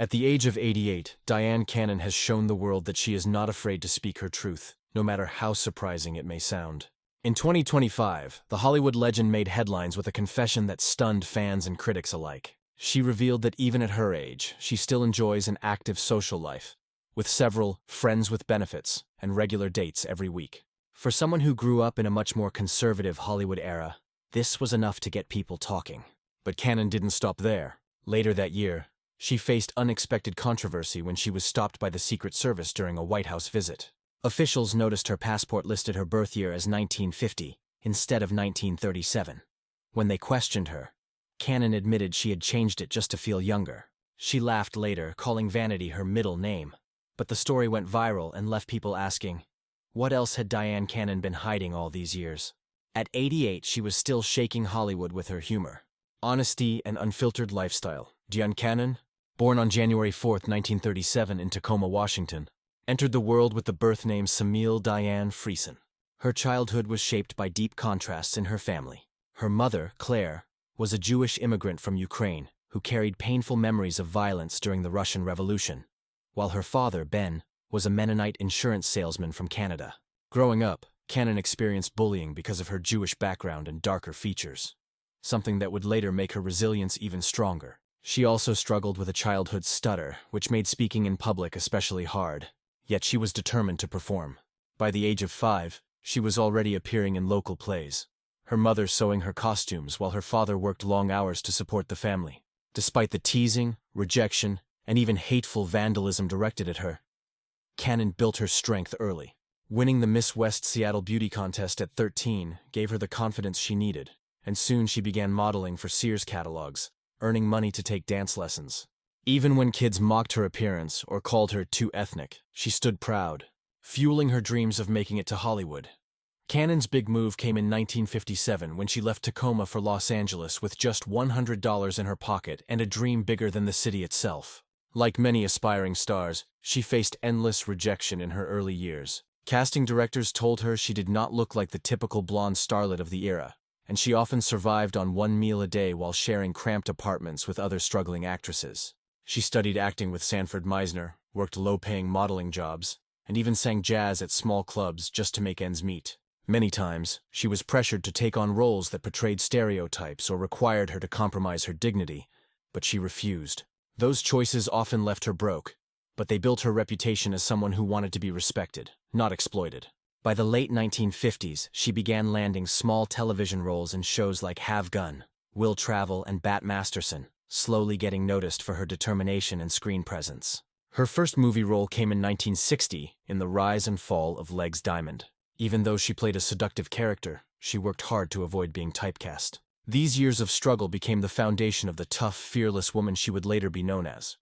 At the age of 88, Dyan Cannon has shown the world that she is not afraid to speak her truth, no matter how surprising it may sound. In 2025, the Hollywood legend made headlines with a confession that stunned fans and critics alike. She revealed that even at her age, she still enjoys an active social life, with several friends with benefits and regular dates every week. For someone who grew up in a much more conservative Hollywood era, this was enough to get people talking. But Cannon didn't stop there. Later that year, she faced unexpected controversy when she was stopped by the Secret Service during a White House visit. Officials noticed her passport listed her birth year as 1950 instead of 1937. When they questioned her, Cannon admitted she had changed it just to feel younger. She laughed later, calling vanity her middle name. But the story went viral and left people asking, what else had Dyan Cannon been hiding all these years? At 88, she was still shaking Hollywood with her humor, honesty, and unfiltered lifestyle. Dyan Cannon, born on January 4, 1937 in Tacoma, Washington, entered the world with the birth name Samil Diane Friesen. Her childhood was shaped by deep contrasts in her family. Her mother, Claire, was a Jewish immigrant from Ukraine who carried painful memories of violence during the Russian Revolution, while her father, Ben, was a Mennonite insurance salesman from Canada. Growing up, Cannon experienced bullying because of her Jewish background and darker features, something that would later make her resilience even stronger. She also struggled with a childhood stutter, which made speaking in public especially hard, yet she was determined to perform. By the age of 5, she was already appearing in local plays, her mother sewing her costumes while her father worked long hours to support the family. Despite the teasing, rejection, and even hateful vandalism directed at her, Cannon built her strength early. Winning the Miss West Seattle Beauty Contest at 13 gave her the confidence she needed, and soon she began modeling for Sears catalogs, earning money to take dance lessons. Even when kids mocked her appearance or called her too ethnic, she stood proud, fueling her dreams of making it to Hollywood. Cannon's big move came in 1957 when she left Tacoma for Los Angeles with just $100 in her pocket and a dream bigger than the city itself. Like many aspiring stars, she faced endless rejection in her early years. Casting directors told her she did not look like the typical blonde starlet of the era, and she often survived on one meal a day while sharing cramped apartments with other struggling actresses. She studied acting with Sanford Meisner, worked low-paying modeling jobs, and even sang jazz at small clubs just to make ends meet. Many times, she was pressured to take on roles that portrayed stereotypes or required her to compromise her dignity, but she refused. Those choices often left her broke, but they built her reputation as someone who wanted to be respected, not exploited. By the late 1950s, she began landing small television roles in shows like Have Gun, Will Travel, and Bat Masterson, slowly getting noticed for her determination and screen presence. Her first movie role came in 1960 in The Rise and Fall of Legs Diamond. Even though she played a seductive character, she worked hard to avoid being typecast. These years of struggle became the foundation of the tough, fearless woman she would later be known as.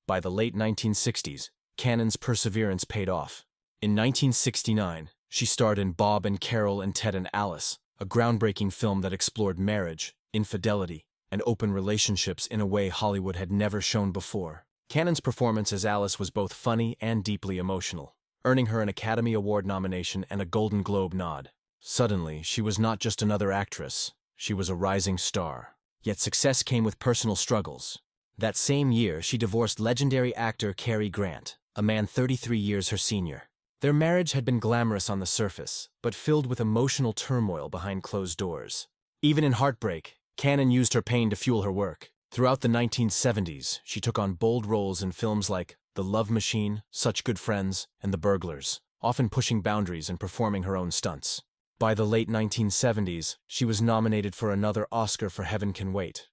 By the late 1960s, Cannon's perseverance paid off. In 1969, she starred in Bob and Carol and Ted and Alice, a groundbreaking film that explored marriage, infidelity, and open relationships in a way Hollywood had never shown before. Cannon's performance as Alice was both funny and deeply emotional, earning her an Academy Award nomination and a Golden Globe nod. Suddenly, she was not just another actress, she was a rising star. Yet success came with personal struggles. That same year, she divorced legendary actor Cary Grant, a man 33 years her senior. Their marriage had been glamorous on the surface, but filled with emotional turmoil behind closed doors. Even in heartbreak, Cannon used her pain to fuel her work. Throughout the 1970s, she took on bold roles in films like The Love Machine, Such Good Friends, and The Burglars, often pushing boundaries and performing her own stunts. By the late 1970s, she was nominated for another Oscar for Heaven Can Wait.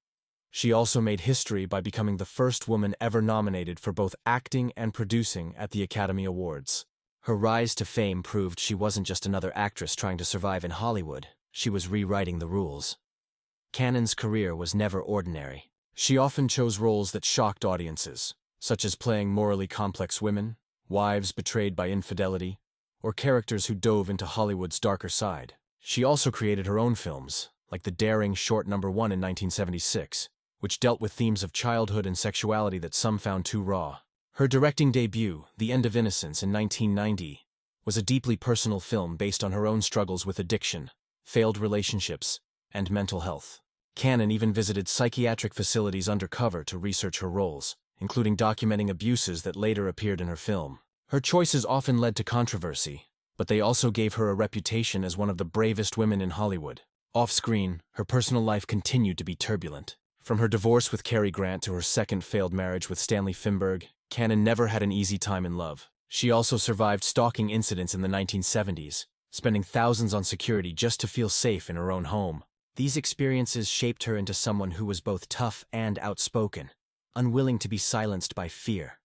She also made history by becoming the first woman ever nominated for both acting and producing at the Academy Awards. Her rise to fame proved she wasn't just another actress trying to survive in Hollywood, she was rewriting the rules. Cannon's career was never ordinary. She often chose roles that shocked audiences, such as playing morally complex women, wives betrayed by infidelity, or characters who dove into Hollywood's darker side. She also created her own films, like the daring short No. 1 in 1976, which dealt with themes of childhood and sexuality that some found too raw. Her directing debut, The End of Innocence in 1990, was a deeply personal film based on her own struggles with addiction, failed relationships, and mental health. Cannon even visited psychiatric facilities undercover to research her roles, including documenting abuses that later appeared in her film. Her choices often led to controversy, but they also gave her a reputation as one of the bravest women in Hollywood. Off-screen, her personal life continued to be turbulent. From her divorce with Cary Grant to her second failed marriage with Stanley Finberg, Cannon never had an easy time in love. She also survived stalking incidents in the 1970s, spending thousands on security just to feel safe in her own home. These experiences shaped her into someone who was both tough and outspoken, unwilling to be silenced by fear.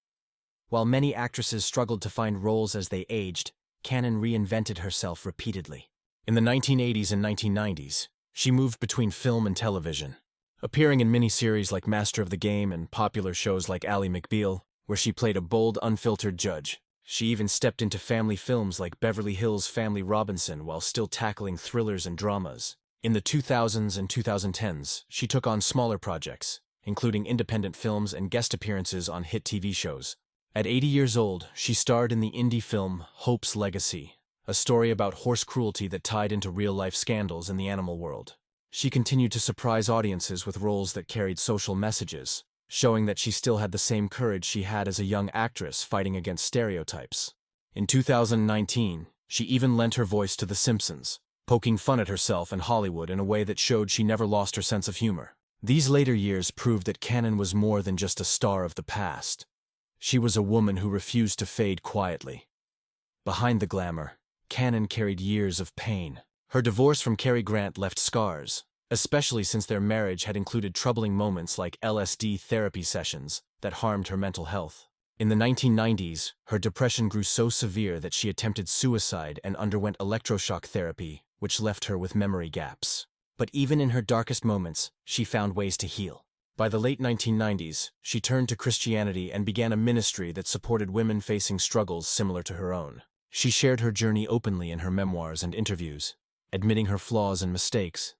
While many actresses struggled to find roles as they aged, Cannon reinvented herself repeatedly. In the 1980s and 1990s, she moved between film and television, appearing in miniseries like Master of the Game and popular shows like Ally McBeal, where she played a bold, unfiltered judge. She even stepped into family films like Beverly Hills Family Robinson while still tackling thrillers and dramas. In the 2000s and 2010s, she took on smaller projects, including independent films and guest appearances on hit TV shows. At 80 years old, she starred in the indie film Hope's Legacy, a story about horse cruelty that tied into real-life scandals in the animal world. She continued to surprise audiences with roles that carried social messages, showing that she still had the same courage she had as a young actress fighting against stereotypes. In 2019, she even lent her voice to The Simpsons, poking fun at herself and Hollywood in a way that showed she never lost her sense of humor. These later years proved that Cannon was more than just a star of the past. She was a woman who refused to fade quietly. Behind the glamour, Cannon carried years of pain. Her divorce from Cary Grant left scars, especially since their marriage had included troubling moments like LSD therapy sessions that harmed her mental health. In the 1990s, her depression grew so severe that she attempted suicide and underwent electroshock therapy, which left her with memory gaps. But even in her darkest moments, she found ways to heal. By the late 1990s, she turned to Christianity and began a ministry that supported women facing struggles similar to her own. She shared her journey openly in her memoirs and interviews, admitting her flaws and mistakes,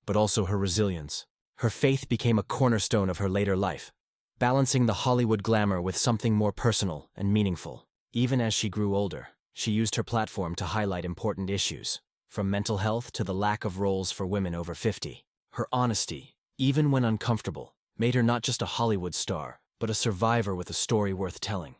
but also her resilience. Her faith became a cornerstone of her later life, balancing the Hollywood glamour with something more personal and meaningful. Even as she grew older, she used her platform to highlight important issues, from mental health to the lack of roles for women over 50. Her honesty, even when uncomfortable, made her not just a Hollywood star, but a survivor with a story worth telling.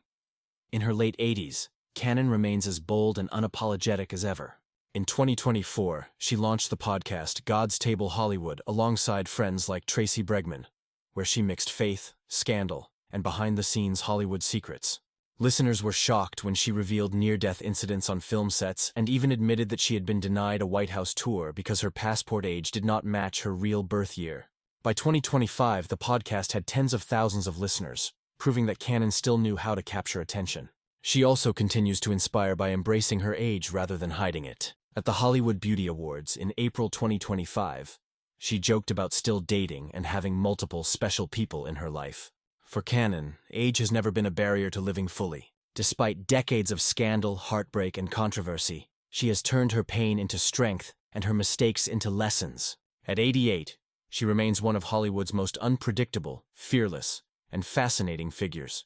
In her late 80s, Cannon remains as bold and unapologetic as ever. In 2024, she launched the podcast God's Table Hollywood alongside friends like Tracy Bregman, where she mixed faith, scandal, and behind-the-scenes Hollywood secrets. Listeners were shocked when she revealed near-death incidents on film sets and even admitted that she had been denied a White House tour because her passport age did not match her real birth year. By 2025, the podcast had tens of thousands of listeners, proving that Cannon still knew how to capture attention. She also continues to inspire by embracing her age rather than hiding it. At the Hollywood Beauty Awards in April 2025, she joked about still dating and having multiple special people in her life. For Cannon, age has never been a barrier to living fully. Despite decades of scandal, heartbreak, and controversy, she has turned her pain into strength and her mistakes into lessons. At 88, she remains one of Hollywood's most unpredictable, fearless, and fascinating figures.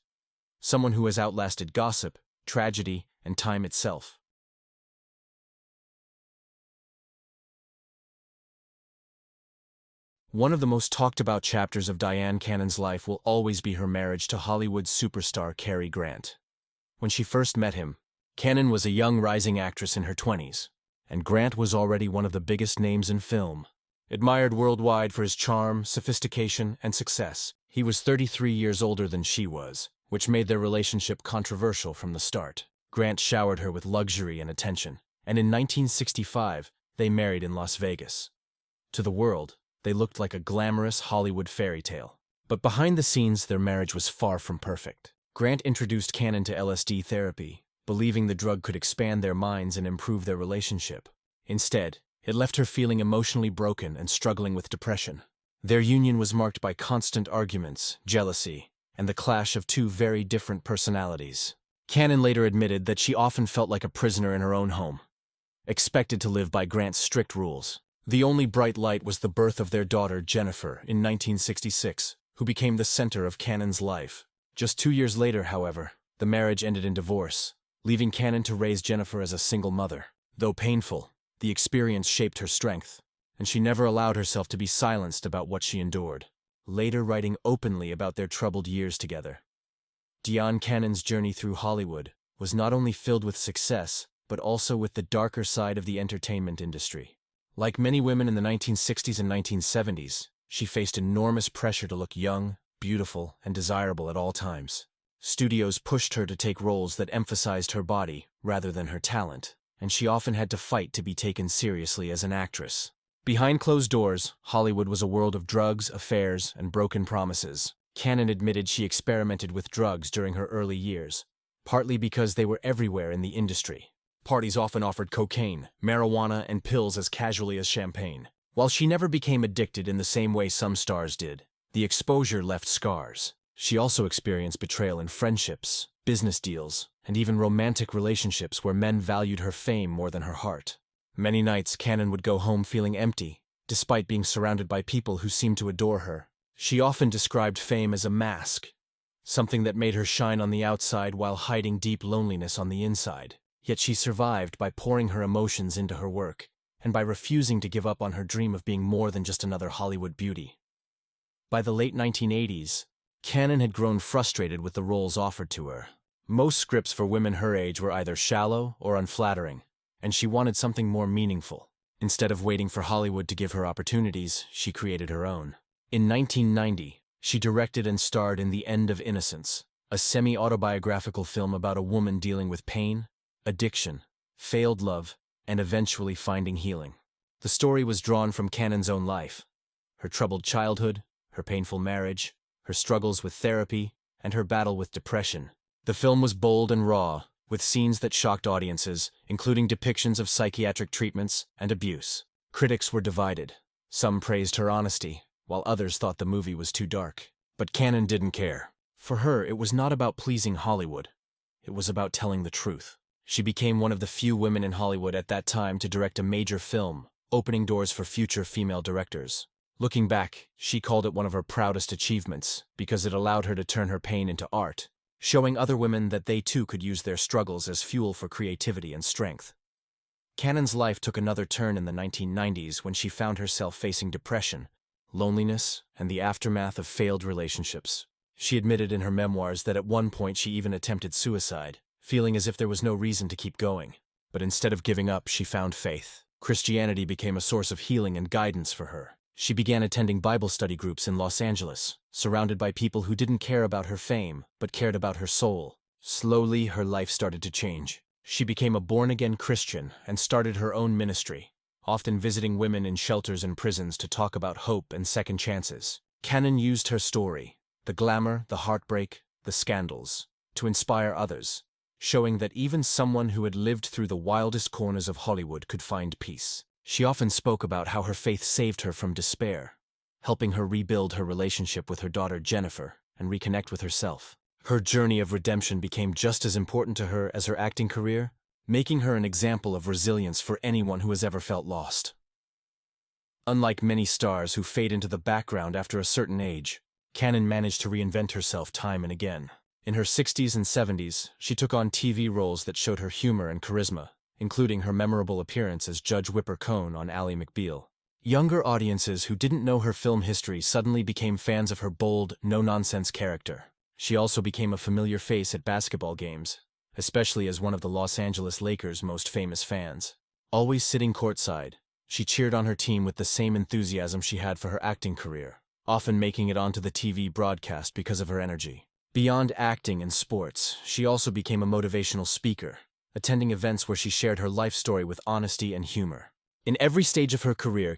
Someone who has outlasted gossip, tragedy, and time itself. One of the most talked about chapters of Dyan Cannon's life will always be her marriage to Hollywood superstar Cary Grant. When she first met him, Cannon was a young rising actress in her 20s, and Grant was already one of the biggest names in film. Admired worldwide for his charm, sophistication, and success, he was 33 years older than she was, which made their relationship controversial from the start. Grant showered her with luxury and attention, and in 1965, they married in Las Vegas. To the world, they looked like a glamorous Hollywood fairy tale. But behind the scenes, their marriage was far from perfect. Grant introduced Cannon to LSD therapy, believing the drug could expand their minds and improve their relationship. Instead, it left her feeling emotionally broken and struggling with depression. Their union was marked by constant arguments, jealousy, and the clash of two very different personalities. Cannon later admitted that she often felt like a prisoner in her own home, expected to live by Grant's strict rules. The only bright light was the birth of their daughter, Jennifer, in 1966, who became the center of Cannon's life. Just 2 years later, however, the marriage ended in divorce, leaving Cannon to raise Jennifer as a single mother. Though painful, the experience shaped her strength, and she never allowed herself to be silenced about what she endured. Later writing openly about their troubled years together, Dyan Cannon's journey through Hollywood was not only filled with success, but also with the darker side of the entertainment industry. Like many women in the 1960s and 1970s, she faced enormous pressure to look young, beautiful, and desirable at all times. Studios pushed her to take roles that emphasized her body rather than her talent, and she often had to fight to be taken seriously as an actress. Behind closed doors, Hollywood was a world of drugs, affairs, and broken promises. Cannon admitted she experimented with drugs during her early years, partly because they were everywhere in the industry. Parties often offered cocaine, marijuana, and pills as casually as champagne. While she never became addicted in the same way some stars did, the exposure left scars. She also experienced betrayal in friendships, business deals, and even romantic relationships where men valued her fame more than her heart. Many nights, Cannon would go home feeling empty, despite being surrounded by people who seemed to adore her. She often described fame as a mask, something that made her shine on the outside while hiding deep loneliness on the inside. Yet she survived by pouring her emotions into her work, and by refusing to give up on her dream of being more than just another Hollywood beauty. By the late 1980s, Cannon had grown frustrated with the roles offered to her. Most scripts for women her age were either shallow or unflattering, and she wanted something more meaningful. Instead of waiting for Hollywood to give her opportunities, she created her own. In 1990, she directed and starred in The End of Innocence, a semi-autobiographical film about a woman dealing with pain, addiction, failed love, and eventually finding healing. The story was drawn from Cannon's own life: her troubled childhood, her painful marriage, her struggles with therapy, and her battle with depression. The film was bold and raw, with scenes that shocked audiences, including depictions of psychiatric treatments and abuse. Critics were divided. Some praised her honesty, while others thought the movie was too dark. But Cannon didn't care. For her, it was not about pleasing Hollywood. It was about telling the truth. She became one of the few women in Hollywood at that time to direct a major film, opening doors for future female directors. Looking back, she called it one of her proudest achievements because it allowed her to turn her pain into art, showing other women that they too could use their struggles as fuel for creativity and strength. Cannon's life took another turn in the 1990s when she found herself facing depression, loneliness, and the aftermath of failed relationships. She admitted in her memoirs that at one point she even attempted suicide, feeling as if there was no reason to keep going. But instead of giving up, she found faith. Christianity became a source of healing and guidance for her. She began attending Bible study groups in Los Angeles, surrounded by people who didn't care about her fame, but cared about her soul. Slowly, her life started to change. She became a born-again Christian and started her own ministry, often visiting women in shelters and prisons to talk about hope and second chances. Cannon used her story, the glamour, the heartbreak, the scandals, to inspire others, showing that even someone who had lived through the wildest corners of Hollywood could find peace. She often spoke about how her faith saved her from despair, helping her rebuild her relationship with her daughter Jennifer and reconnect with herself. Her journey of redemption became just as important to her as her acting career, making her an example of resilience for anyone who has ever felt lost. Unlike many stars who fade into the background after a certain age, Cannon managed to reinvent herself time and again. In her 60s and 70s, she took on TV roles that showed her humor and charisma, including her memorable appearance as Judge Whipper Cone on Ally McBeal. Younger audiences who didn't know her film history suddenly became fans of her bold, no-nonsense character. She also became a familiar face at basketball games, especially as one of the Los Angeles Lakers' most famous fans. Always sitting courtside, she cheered on her team with the same enthusiasm she had for her acting career, often making it onto the TV broadcast because of her energy. Beyond acting and sports, she also became a motivational speaker, attending events where she shared her life story with honesty and humor. In every stage of her career,